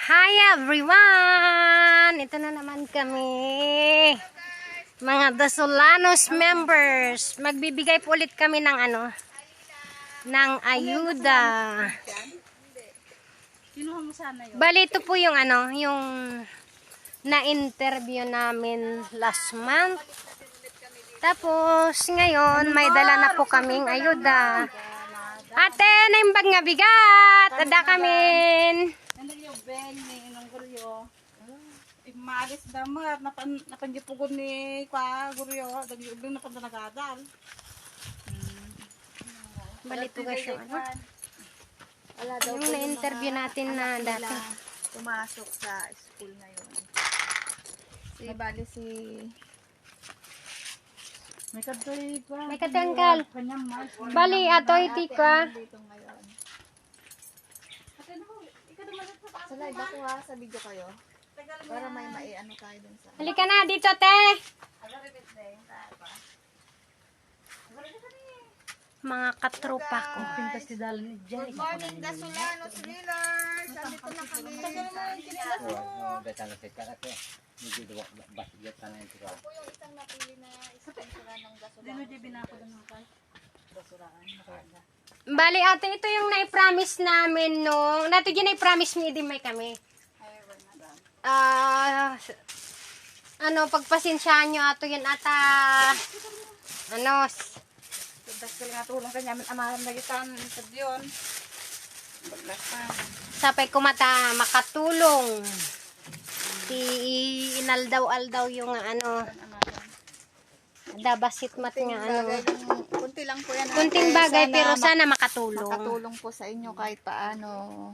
Hi everyone! Ito na naman kami. Mga Dasolanos members. Magbibigay po ulit kami ng ng ayuda. Bali ito po yung yung na-interview namin last month. Tapos ngayon may dala na po kaming ayuda. Ate, naimbag nga bigat. Ada kamin. Yung Ben ni Inong Guryo. Maalis damat napanjipugod ni Kwa Guryo, dagi ubing nagadal. Bali ito ga siya. Wala daw Yung na-interview natin na dati. Pumasok sa school ngayon. Si may kadoy pa. May katangkal. Bali, ato iti ka. Dito ngayon. Sa live ako ha, sa video kayo. Para may maiano tayo dun sa... Halika na, dito te. Mga katropa ko. Good morning, Dasolanos Reelers! Nandito na kami. Ako yung isang napili na sponsora ng Dasolanos. Bali, ate, ito yung na-promise namin nung... Nato dyan na-promise niyo din may kami. Pagpasensyahan nyo ato yan ata... Dasol nga tulong kanya, amahan na gitan sa diyon. Sapay kumata makatulong. Si inaldaw-aldaw yung dabasit mat nga Kunti lang po yan. kunting bagay pero sana makatulong. Makatulong po sa inyo kahit paano.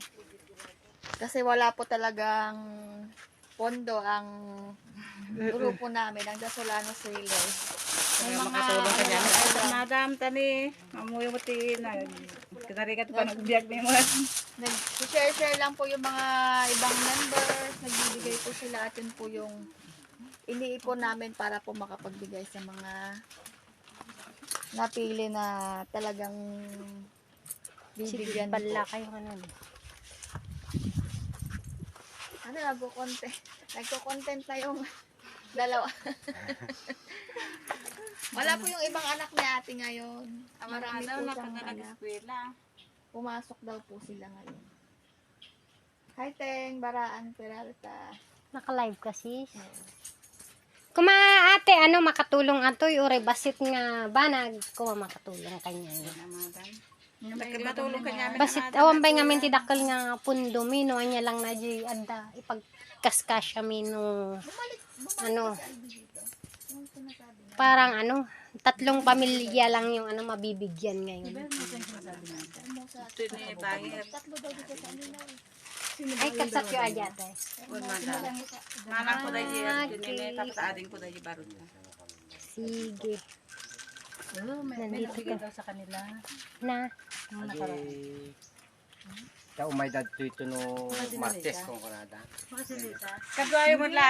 Kasi wala po talagang pondo ang grupo namin, ang Dasolanos Reelers. May mga madam tani, mamuyo mo ti na kinarikat pa nagbiyak ni mo. Nag-share lang po yung mga ibang members, nagbibigay po sila at yun po yung iniipon namin para po makapagbigay sa mga napili na talagang bibigyan po. Bala kayo nagko-content na yung dalawa. Wala po yung ibang anak ni ate ngayon. Marami po siyang anak. Pumasok daw po sila ngayon. Hi Teng, Baraan, Peralta. Naka-live kasi. Kuma ate, makatulong atoy ore basit nga banag kuma makatulong kanya. Matulong kanya. Basit awan bay nga min tidakkel nga pundo mino anya lang na di adda ipagkaskasya mino parang 3 pamilya lang yung mabibigyan ngayon. Ay kasat yo aja tay. Manang ko dahil kapatading ko dahil barod na. Sige. Nandito ka sa kanila. na. Umay dad ito no Martes kung kanada. Kadwayo mo lang.